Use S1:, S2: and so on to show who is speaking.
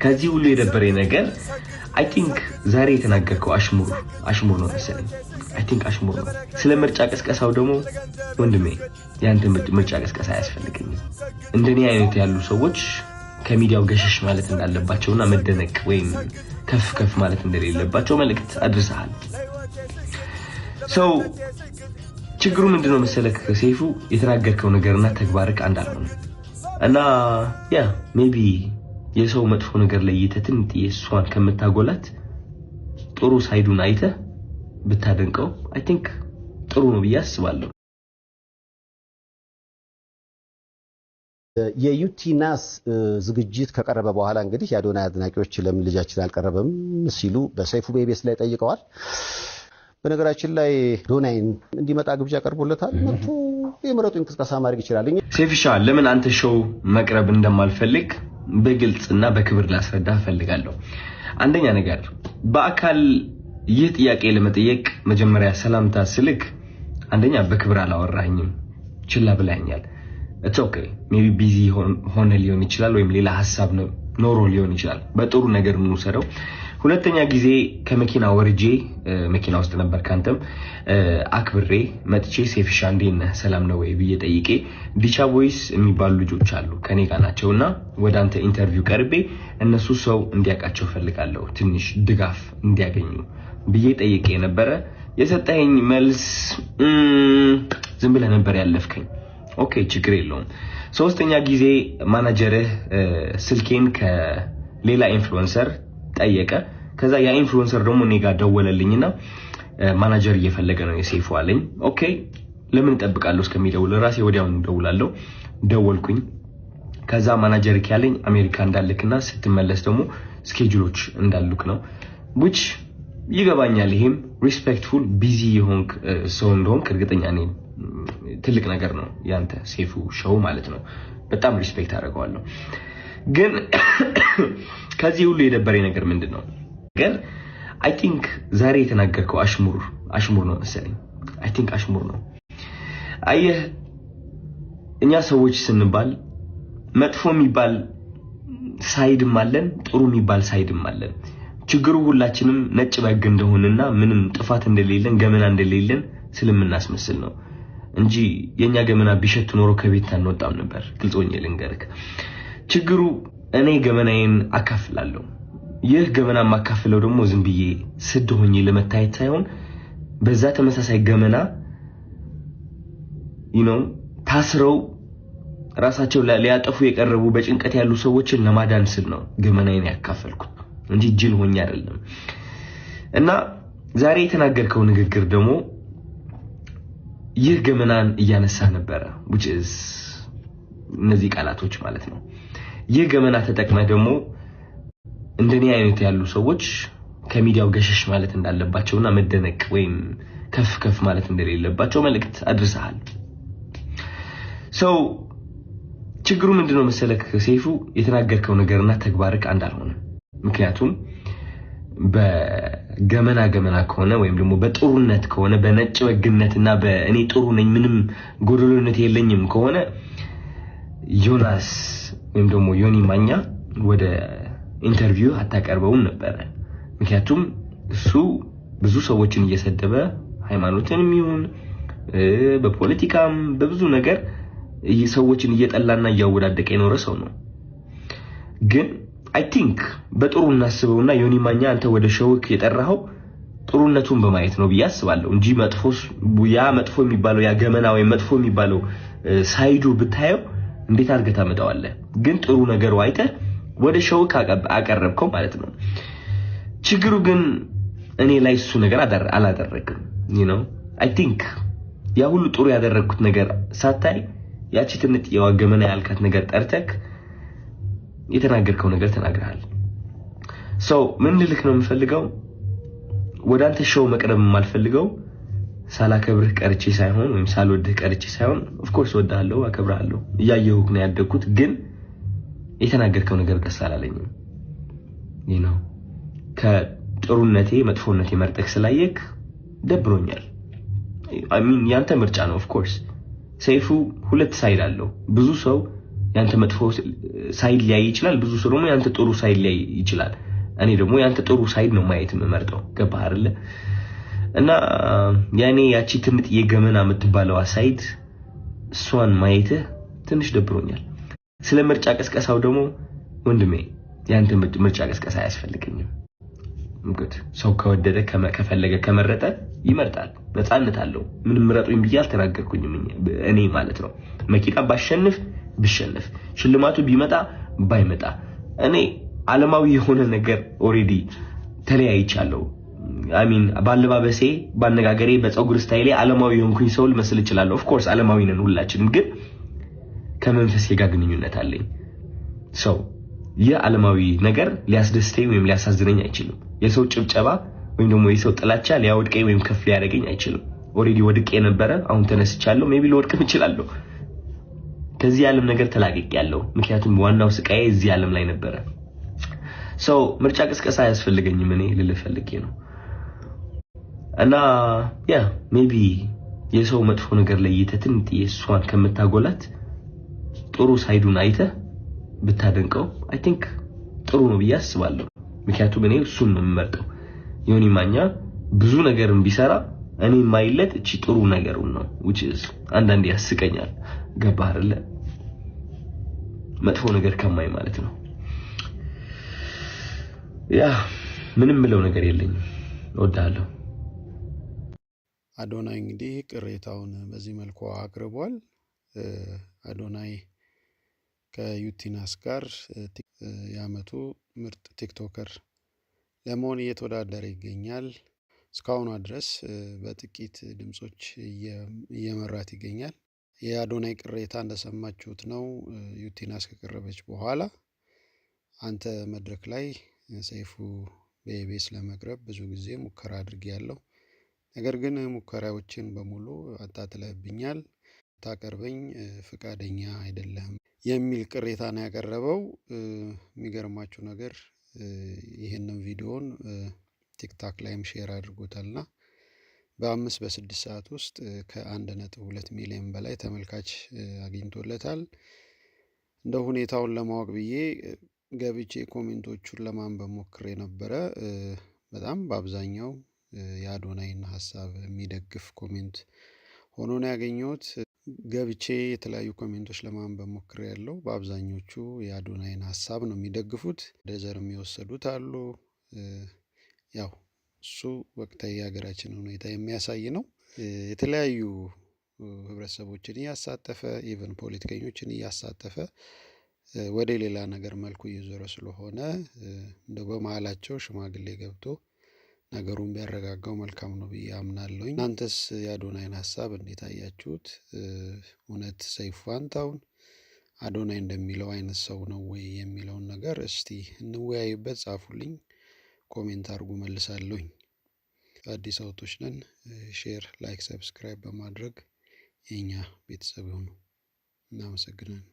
S1: ከዚህ ሁሉ የደበረኝ ነገር አይ ቲንክ ዛሬ የተናገርከው አሽሙር ነው መሰለኝ። አይ ቲንክ አሽሙር ነው። ስለ ምርጫ ቀስቀሳው ደግሞ ወንድሜ ያንተ ምርጫ ቀስቀሳ አያስፈልገኝም። እንደኔ አይነት ያሉ ሰዎች ከሚዲያው ገሸሽ ማለት እንዳለባቸውና መደነቅ ወይም ከፍ ማለት እንደሌለባቸው መልእክት አድርሰሃል። ሰው ችግሩ ምንድነው መሰለክ ሰይፉ የተናገርከው ነገርና ተግባርክ አንድ አልሆነም እና ያ ሜቢ የሰው መጥፎ ነገር ላይ የተትንት የሷን ከመታጎላት ጥሩ ሳይዱን አይተህ ብታደንቀው አይ ቲንክ ጥሩ ነው ብዬ አስባለሁ።
S2: የዩቲናስ ዝግጅት ከቀረበ በኋላ እንግዲህ የአዶናይ አድናቂዎች ለምን ልጃችን አልቀረበም ሲሉ በሰይፉ ቤቤስ ላይ ጠይቀዋል። በነገራችን ላይ አዶናይን እንዲመጣ ግብዣ ቀርቦለታል። መጥቶ የምረጡ እንቅስቃሴ ማድረግ ይችላል።
S1: ሰይፍሻ ለምን አንተ ሾው መቅረብ እንደማልፈልግ በግልጽና በክብር ላስረዳ ፈልጋለሁ። አንደኛ ነገር በአካል ይህ ጥያቄ ለመጠየቅ መጀመሪያ ሰላምታ ስልክ አንደኛ በክብር አላወራኝም፣ ችላ ብላኛል። it's okay maybe busy ሆነ ሊሆን ይችላል ወይም ሌላ ሐሳብ ነው ኖሮ ሊሆን ይችላል። በጥሩ ነገር ምን ወሰደው። ሁለተኛ ጊዜ ከመኪና ወርጄ መኪና ውስጥ ነበር ካንተም አክብሬ መጥቼ ሰይፍሻ እንዴነ ሰላም ነው ወይ ብዬ ጠይቄ ዲቻ ቮይስ የሚባሉ ልጆች አሉ ከኔ ጋር ናቸውና ወደ አንተ ኢንተርቪው ቀርቤ እነሱ ሰው እንዲያቃቸው ፈልጋለሁ ትንሽ ድጋፍ እንዲያገኙ ብዬ ጠይቄ ነበር። የሰጠኝ መልስ ዝም ብለህ ነበር ያለፍከኝ። ኦኬ ችግር የለውም። ሶስተኛ ጊዜ ማናጀርህ ስልኬን ከሌላ ኢንፍሉዌንሰር ጠየቀ። ከዛ ያ ኢንፍሉዌንሰር ደግሞ እኔ ጋር ደወለልኝና ማናጀር እየፈለገ ነው የሰይፉ አለኝ። ኦኬ ለምን ጠብቃለሁ እስከሚደውል ራሴ ወዲያውኑ ደውላለሁ። ደወልኩኝ። ከዛ ማናጀር ያለኝ አሜሪካ እንዳልክና ስትመለስ ደግሞ ስኬጁሎች እንዳሉክ ነው which ይገባኛል። ይሄም ሪስፔክትፉል ቢዚ የሆንክ ሰው እንደሆንክ እርግጠኛ ነኝ። ትልቅ ነገር ነው ያንተ ሰይፉ ሾው ማለት ነው። በጣም ሪስፔክት አደርጋለሁ። ግን ከዚህ ሁሉ የደበረኝ ነገር ምንድነው? ግን አይ ቲንክ ዛሬ የተናገርከው አሽሙር ነው መሰለኝ። አይ ቲንክ አሽሙር ነው። አየህ እኛ ሰዎች ስንባል መጥፎ የሚባል ሳይድም አለን፣ ጥሩ የሚባል ሳይድም አለን። ችግሩ ሁላችንም ነጭ በግ እንደሆነና ምንም ጥፋት እንደሌለን ገመና እንደሌለን ስለምናስመስል ነው እንጂ የኛ ገመና ቢሸት ኖሮ ከቤት አንወጣም ነበር። ግልጾኝ ልንገርክ ችግሩ እኔ ገመናዬን አካፍላለሁ። ይህ ገመና ማካፈለው ደግሞ ዝም ብዬ ስድ ሆኜ ለመታየት ሳይሆን በዛ ተመሳሳይ ገመና ታስረው ራሳቸው ሊያጠፉ የቀረቡ በጭንቀት ያሉ ሰዎችን ለማዳን ስል ነው ገመናዬን ያካፈልኩት እንጂ ጅል ሆኜ አይደለም። እና ዛሬ የተናገርከው ንግግር ደግሞ ይህ ገመናን እያነሳ ነበር which is እነዚህ ቃላቶች ማለት ነው። ይህ ገመና ተጠቅመህ ደግሞ እንደኔ አይነት ያሉ ሰዎች ከሚዲያው ገሸሽ ማለት እንዳለባቸውና መደነቅ ወይም ከፍ ማለት እንደሌለባቸው መልእክት አድርሰሃል። ችግሩ ምንድነው መሰለክ ሰይፉ የተናገርከው ነገርና ተግባርክ አንድ አልሆነም። ምክንያቱም በገመና ከሆነ ወይም ደግሞ በጥሩነት ከሆነ በነጭ ወግነትና በእኔ ጥሩ ነኝ ምንም ጎደሎነት የለኝም ከሆነ ዮናስ ወይም ደግሞ ዮኒ ማኛ ወደ ኢንተርቪው አታቀርበውም ነበር። ምክንያቱም እሱ ብዙ ሰዎችን እየሰደበ ሃይማኖትንም ይሁን በፖለቲካም በብዙ ነገር ሰዎችን እየጠላና እያወዳደቀ የኖረ ሰው ነው። ግን አይ ቲንክ በጥሩ እናስበውና ዮኒ ማኛ አንተ ወደ ሾውክ የጠራኸው ጥሩነቱን በማየት ነው ብዬ አስባለሁ እንጂ መጥፎ የሚባለው ያ ገመና ወይ መጥፎ የሚባለው ሳይዱ ብታየው እንዴት አድርገህ ታመጣዋለህ? ግን ጥሩ ነገር አይተህ ወደ ሾውክ አቀረብከው ማለት ነው። ችግሩ ግን እኔ ላይ እሱ ነገር አላደረግም አይ ቲንክ ያ ሁሉ ጥሩ ያደረግኩት ነገር ሳታይ ያቺ ትንጥ የዋገመና ያልካት ነገር ጠርተክ የተናገርከው ነገር ተናግረሃል። ምን ልልክ ነው የምፈልገው ወደ አንተ ሾው መቅረብ የማልፈልገው ሳላከብርህ ቀርቼ ሳይሆን ወይም ሳልወድህ ቀርቼ ሳይሆን ኦፍ ኮርስ ወዳለሁ አከብራለሁ እያየሁህ ነው ያደግኩት። ግን የተናገርከው ነገር ደስ አላለኝም። ከጥሩነቴ መጥፎነቴ መርጠክ ስላየክ ደብሮኛል። ያንተ ምርጫ ነው ኦፍ ኮርስ። ሰይፉ ሁለት ሳይድ አለው። ብዙ ሰው ያንተ መጥፎ ሳይድ ሊያይ ይችላል ብዙ ሰው ደግሞ ያንተ ጥሩ ሳይድ ሊያይ ይችላል እኔ ደግሞ ያንተ ጥሩ ሳይድ ነው ማየት የምመርጠው ገባህ አይደለ እና ያኔ ያቺ ትምጥ የገመና የምትባለው ሳይድ እሷን ማየት ትንሽ ደብሮኛል ስለ ምርጫ ቀስቀሳው ደግሞ ወንድሜ ያንተ ምርጫ ቀስቀሳ አያስፈልገኝም እንግዲህ ሰው ከወደደ ከፈለገ ከመረጠ ይመርጣል ነፃነት አለው ምንም ምረጡኝ ብዬ አልተናገርኩኝም እኔ ማለት ነው መኪና ባሸንፍ ብሸንፍ ሽልማቱ ቢመጣ ባይመጣ እኔ ዓለማዊ የሆነ ነገር ኦሬዲ ተለያይቻለሁ አሚን ባለባበሴ ባነጋገሬ በፀጉር ስታይሌ ዓለማዊ የሆንኩኝ ሰው ልመስል ይችላል ኦፍ ኮርስ ዓለማዊ ነን ሁላችንም ግን ከመንፈስ ጋር ግንኙነት አለኝ ሰው የዓለማዊ ነገር ሊያስደስተኝ ወይም ሊያሳዝነኝ አይችልም የሰው ጭብጨባ ወይም ደግሞ የሰው ጥላቻ ሊያወድቀኝ ወይም ከፍ ሊያደርገኝ አይችልም ኦሬዲ ወድቄ ነበር አሁን ተነስቻለሁ ሜቢ ልወድቅም እችላለሁ ከዚህ ዓለም ነገር ተላቅቄያለሁ ምክንያቱም ዋናው ስቃዬ እዚህ ዓለም ላይ ነበር ሰው ምርጫ ቅስቀሳ ያስፈልገኝም እኔ ልልፈልጌ ነው እና ያ ሜቢ የሰው መጥፎ ነገር ላይ ይተትንት የሷን ከመታጎላት ጥሩ ሳይዱን አይተ ብታደንቀው አይ ቲንክ ጥሩ ነው ብዬ አስባለሁ ምክንያቱም እኔ እሱን ነው የምመርጠው ዮኒ ማኛ ብዙ ነገርን ቢሰራ እኔ ማይለት እቺ ጥሩ ነገሩን ነው which is አንዳንዴ ያስቀኛል ገባህ አይደለ መጥፎ ነገር ከማይ ማለት ነው ያ ምንም ብለው ነገር የለኝም እወዳለሁ
S3: አዶናይ እንግዲህ ቅሬታውን በዚህ መልኩ አቅርቧል አዶናይ ከዩቲናስ ጋር ያመቱ ምርጥ ቲክቶከር ለመሆን እየተወዳደረ ይገኛል እስካሁን ድረስ በጥቂት ድምጾች እየመራት ይገኛል የአዶናይ ቅሬታ እንደሰማችሁት ነው ዩቲናስ ከቀረበች በኋላ አንተ መድረክ ላይ ሰይፉ በኢቢኤስ ለመቅረብ ብዙ ጊዜ ሙከራ አድርጌያለሁ ነገር ግን ሙከራዎችን በሙሉ አጣጥለብኛል ታቀርበኝ ፍቃደኛ አይደለም የሚል ቅሬታ ነው ያቀረበው የሚገርማችሁ ነገር ይሄንን ቪዲዮን ቲክቶክ ላይም ሼር አድርጎታልና በ5-6 ሰዓት ውስጥ ከ1.2 ሚሊዮን በላይ ተመልካች አግኝቶለታል እንደ ሁኔታውን ለማወቅ ብዬ ገብቼ ኮሜንቶቹን ለማንበብ ሞክሬ ነበር በጣም በአብዛኛው የአዶናይን ሐሳብ የሚደግፍ ኮሜንት ሆኖ ነው ያገኘሁት ገብቼ የተለያዩ ኮሜንቶች ለማንበብ ሞክሬያለሁ በአብዛኞቹ የአዶናይን ሐሳብ ነው የሚደግፉት ደዘር የሚወሰዱት አሉ ያው እሱ ወቅታዊ ሀገራችን ሁኔታ የሚያሳይ ነው የተለያዩ ህብረተሰቦችን ያሳተፈ ኢቭን ፖለቲከኞችን ያሳተፈ ወደ ሌላ ነገር መልኩ እየዞረ ስለሆነ እንደ በመሃላቸው ሽማግሌ ገብቶ ነገሩን ቢያረጋጋው መልካም ነው ብዬ አምናለሁ እናንተስ የአዶናይን ሐሳብ እንዴት አያችሁት እውነት ሰይፉ ፋንታሁን አዶናይ እንደሚለው አይነት ሰው ነው ወይ የሚለውን ነገር እስቲ እንወያይበት ጻፉልኝ ኮሜንት አድርጉ መልሳለሁኝ አዲስ አውቶች ነን ሼር ላይክ ሰብስክራይብ በማድረግ የኛ ቤተሰብ ሁኑ እናመሰግናለን